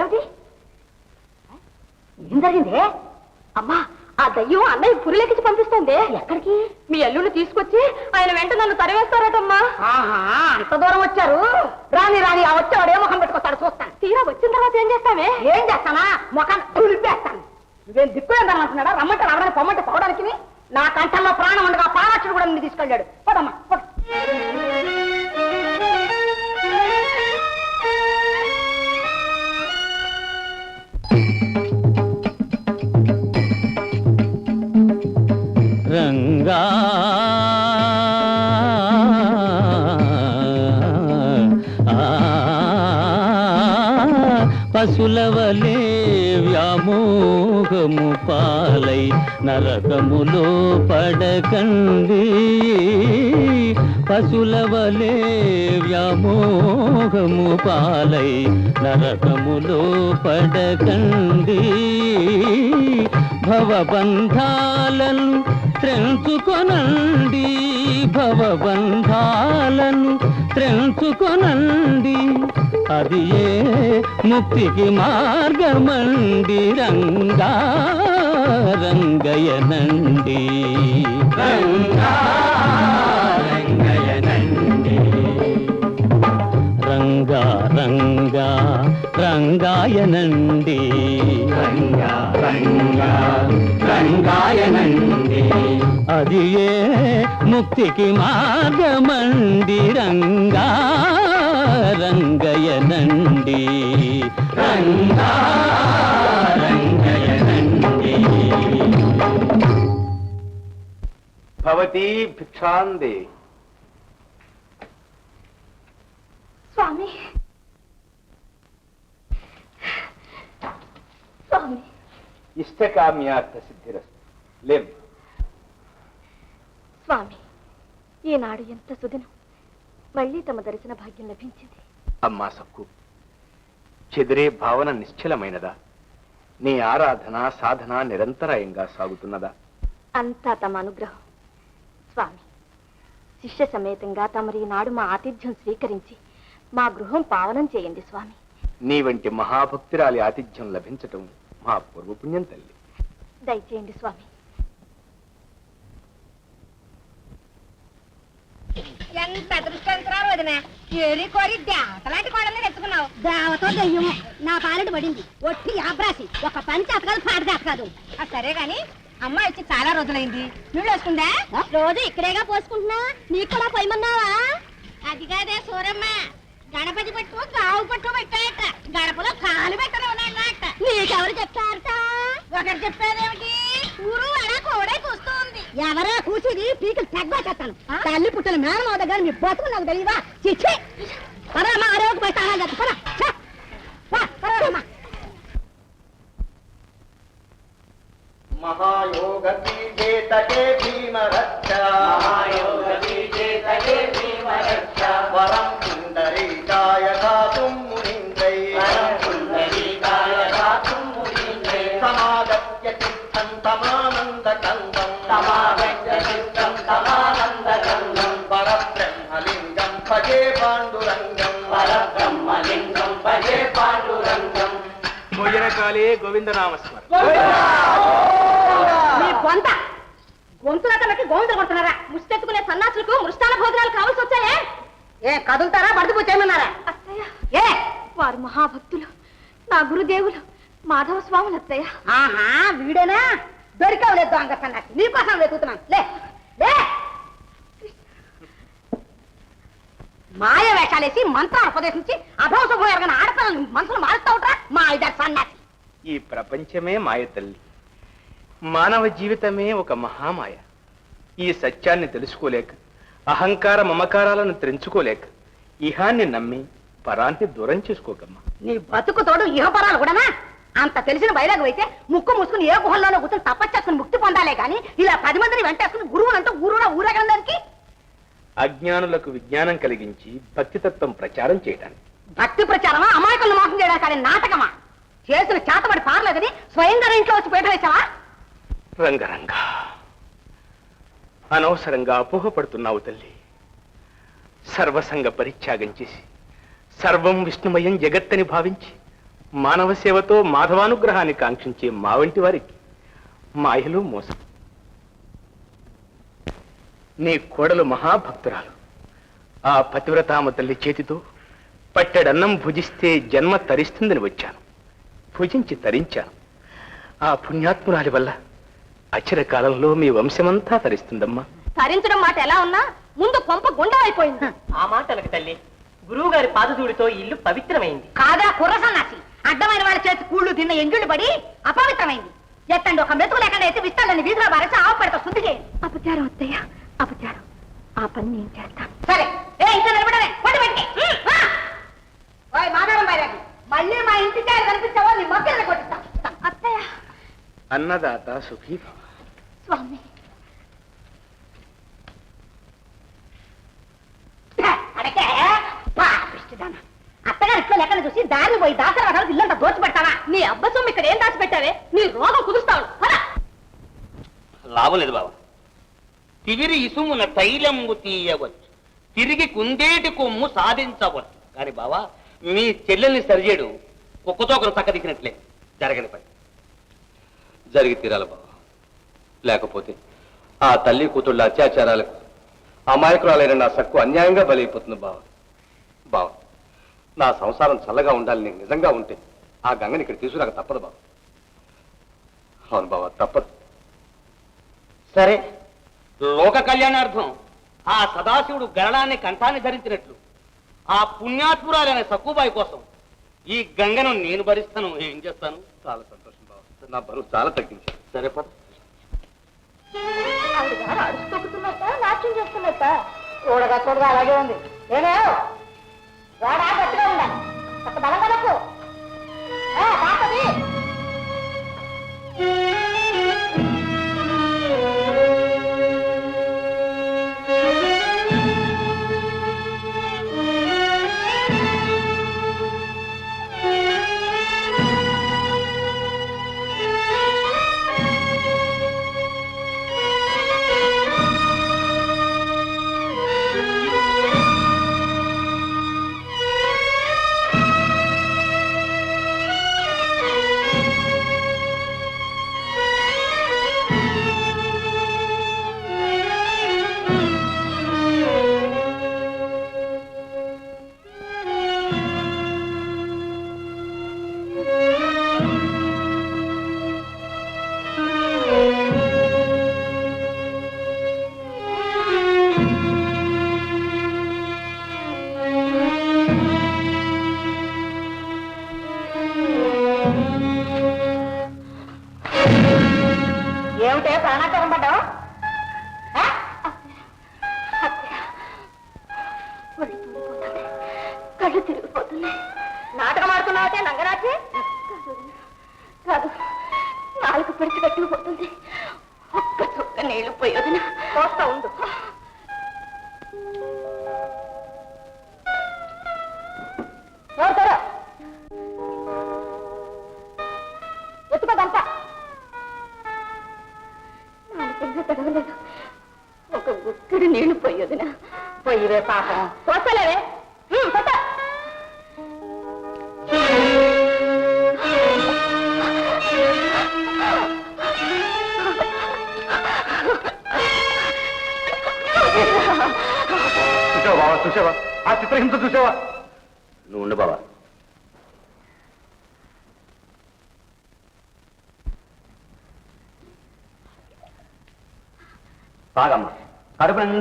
ఏమిటి ఏం జరిగింది? అమ్మా, ఆ దయ్యం అన్నయ్య పురిలెక్కించి పంపిస్తోంది. ఎక్కడికి? మీ అల్లుని తీసుకొచ్చి ఆయన వెంట నన్ను తరివేస్తారటమ్మా. అంత దూరం వచ్చారు. రాని రాని ఆ వచ్చేవాడు ఏ ముఖం పెట్టుకొస్తాడు చూస్తాను. తీరా వచ్చిన తర్వాత ఏం చేస్తావే? ఏం చేస్తానా? ముఖాన్ని తులిపేస్తాను. నువ్వేం దిక్కులేదనుకుంటున్నాడా? రమ్మంటే రావడానికి పొమ్మంటే పోవడానికి నా కంఠంలో ప్రాణం ఉండగా పారాక్షుడు కూడా నిన్ను తీసుకెళ్ళాడు. పోదమ్మా. రంగా పశులవలే వ్యామోహము పాలై నరకములో పడకండి. పశులవలే వ్యామోహము పాలై నరకములో పడకండి. భవబంధాలను త్రెంచుకొనండి. భవబంధాలను త్రెంచుకొనండి. అది ఏ ముక్తికి మార్గమండి. రంగా రంగయనండి. రంగా రంగయనండి. రంగా రంగా రంగాయనండి. రంగా రంగా రంగాయనండి. అది ఏ ముక్తికి మార్గమండి. రంగా రంగయనండి. రంగా రంగయనండి. భవతి భిక్షాందే. స్వామి స్వామి, ఇష్టకామ్యార్థ సిద్ధిరస్తు. లేం. స్వామి, ఈనాడు ఎంత సుదినం. మళ్ళీ తమ దర్శన భాగ్యం లభించింది. అమ్మా సక్కు, చెదిరే భావన నిశ్చలమైనదా? నీ ఆరాధన సాధన నిరంతరాయంగా సాగుతున్నదా? అంతా తమ అనుగ్రహం. స్వామి, శిష్య సమేతంగా తమరి నాడు మా ఆతిథ్యం స్వీకరించి మా గృహం పావనం చేయండి స్వామి. నీ వంటి మహాభక్తురాలి ఆతిథ్యం లభించటం మా పూర్వపుణ్యం తల్లి. దయచేయండి స్వామి. ఎంత అదృష్టవంతురాలు వదినా. ఏరి కోరి దేవతలాంటి కోడల్ని ఎత్తుకున్నావు. దేవతో దయ్యము నా పాలటి పడింది. ఒట్టి ఆబ్రాసి ఒక పని చేతకాదు పాట చేతకాదు. సరే గాని అమ్మాయి వచ్చి చాలా రోజులైంది. నీళ్ళు వస్తుందా? రోజు ఇక్కడేగా పోసుకుంటున్నా. నీకు కూడా పోయమన్నావా? అది కాదే సూరమ్మ, గణపతి పట్టు గావు పట్టు పెట్టాయట. గడపలో కాలు పెట్టను ఉన్నాయట. నీకెవరు చెప్పారట? ఒకరు చెప్పారేమిటి? ఊరు అలా కోడే కూస్తుంది. ఎవరా కూర్చుది? పీకులు తెగ్గొచ్చేస్తాను. తల్లి పుట్టలు మేనమవుతా కానీ మీ బతుకు నాకు తెలియదా? చిచ్చి పరమ్మా, ఆరోగ్య పోయి తాళాలు చెప్పరా. మహాయోగ పీఠే భీమరక్ష. మహాయోగ పీఠే భీమరక్ష. వరం పుండరీకాయ గాతుం మునీంద్రై. వరం పుండరీకాయ గాతుం మునీంద్రై. సమాగత్య చిత్తం తమానందకందం. సమాగత్య చిత్తం తమానందకందం. పరబ్రహ్మలింగం భజే పాండురంగం. పరబ్రహ్మలింగం భజే పాండురంగం. భోజనకాలే గోవిందనామస్మరణ. మీ గొంత గొంతులకి గోవిందలు కొడుతున్నారా? ముష్టెత్తుకునే సన్నాసులకు మృష్టాన భోజనాలు కావాల్సి వచ్చాయే? ఏ కదులుతారా? బడిపోచేయమన్నారా? ఏ వారు మహాభక్తులు, నా గురుదేవులు మాధవ స్వాములు అత్తయ్య. ఆహా, వీడేనా? దొరికావులేదు దొంగ సన్నాసి. నీకోసం వెతుకుతున్నాను. లే లే. మాయ వేషాలేసి మంత్రాలు ఉపదేశించి అభవశుభం ఎరగని ఆడపిల్లలు మనసులు మారుస్తావుట్రా మా ఇద్దరు సన్నాసి. ఈ ప్రపంచమే మాయ తల్లి. మానవ జీవితమే ఒక మహామాయ. ఈ సత్యాన్ని తెలుసుకోలేక, అహంకార మమకారాలను తెంచుకోలేక ఇహాన్ని నమ్మి పరాన్ని దూరం చేసుకోకమ్మా. నీ బతుకు తోడు ఇహపరాలు కూడానా? అంత తెలిసిన బయలాగు అయితే ముక్కు మూసుకుని ఏ గుహల్లోనో కూర్చొని తపస్సుకుని ముక్తి పొందాలే కానీ ఇలా 10 మందిని వెంటేసుకుని గురువులంటూ ఊరులో ఊరగడానికి. అజ్ఞానులకు విజ్ఞానం కలిగించి భక్తితత్వం ప్రచారం చేయడానికి. భక్తి ప్రచారమా? అమాయకులను మోసం చేయడానికి కానీ నాటకమా? చేసిన చేతబడి పారలేదని స్వయంగా ఇంట్లో వచ్చి పీట వేసావా? రంగరంగా అనవసరంగా అపోహపడుతున్నావు తల్లి. సర్వసంగ పరిత్యాగం చేసి సర్వం విష్ణుమయం జగత్తని భావించి మానవ సేవతో మాధవానుగ్రహాన్ని కాంక్షించే మా వంటి వారికి మాయలు మోసం. నీ కోడలు మహాభక్తురాలు. ఆ పతివ్రతామ తల్లి చేతితో పట్టెడన్నం భుజిస్తే జన్మ తరిస్తుందని వచ్చాను. భుజించి తరించాను. ఆ పుణ్యాత్మురాలి వల్ల అచిర కాలంలో మీ వంశమంతా తరిస్తుందమ్మా. తరించడం మాట ఎలా ఉన్నా ముందు కొంప గుండా అయిపోయింది. ఆ మాటలకు తల్లి, గురువు గారి పాదధూడితో ఇల్లు పవిత్రమైంది. కాదా కుర్రసన్నాసి, అడ్డమైన వాళ్ళ చేతి కూళ్ళు తిన్న ఎంగిళ్ళు పడి అపవిత్రమైంది. ఎత్తండి, ఒక మెతుకు లేకుండా ఎత్తి విస్తాళ్ళని వీధిలో బారేసి ఆవు పెడతా శుద్ధి చేయండి. అపచారం అత్తయ్య, అపచారం. ఆ పని నేను చేస్తాను. సరే, ఇంకా నిలబడమే కొట్టి పెట్టి మాధవరం బయరాగి మళ్ళీ మా ఇంటి చాలు కనిపించావో నీ మొక్కల్ని కొట్టిస్తాం. అత్తయ్య. అన్నదాత సుఖీ భవ. స్వామి. అడకే అత్తగారి ఇంట్లో లెక్కన చూసి దారిని పోయి దాసరా ఇల్లంతా దోచి పెడతావా? నీ అబ్బ సొమ్ము ఇక్కడ ఏం దాచిపెట్టావే? నీ రోగం కుదురుస్తావు. లాభం లేదు బాబా. తివిరి ఇసుమున తైలంబు తీయవచ్చు, తిరిగి కుందేటి కొమ్ము సాధించవచ్చు. కానీ బావా, మీ చెల్లెల్ని సరిచేయడు కుక్కతో ఒకరు చక్కదిక్కినట్లే. జరగని పని జరిగి తీరాలి బావా. లేకపోతే ఆ తల్లి కూతుళ్ళ అత్యాచారాలకు అమాయకురాలైన నా సక్కు అన్యాయంగా బలైపోతుంది బావా. బావా, నా సంసారం చల్లగా ఉండాలి నీకు నిజంగా ఉంటే ఆ గంగని ఇక్కడ తీసుకురాక తప్పదు బావా. అవును బావా, తప్పదు. సరే, లోక కళ్యాణార్థం ఆ సదాశివుడు గరళాన్ని కంఠాన్ని ధరించినట్లు ఆ పుణ్యాత్మురాలైన సక్కుబాయి కోసం ఈ గంగను నేను భరిస్తాను. ఏం చేస్తాను? చాలా సంతోషం బావ, నా బరువు చాలా తగ్గించాను. సరే పద. అడుస్తొక్కుతున్నట్ట, నాట్యం చేస్తున్నట్ట. చూడగా చూడగా అలాగే ఉంది. ఏమే వాడా గట్టిగా ఉండాలి, ఒక బలం కలపు పాపది. ఏమిటే ప్రాణాచారం పడ్డావు? కళ్ళు తిరిగిపోతున్నాయి. నాటకం ఆడుతున్నావటే నంగరాజే? కాదు, నాలుగు పిడిచి కట్టుకుపోతుంది. ఒక్క చుక్క నీళ్లు పోయేదిన కోస్తా ఉండు. ఎత్తుకోదంతా నాలుగు తడవలేదు. ఒక గుక్కడి నీళ్లు పోయేదిన. పోయివే పాపం. పోసలేవే. చూసావా బావా, చూసావా ఆ చిత్రహింస చూసావా? నువ్వు ఉండు బావా. బాగమ్మా, కడుపు నిండా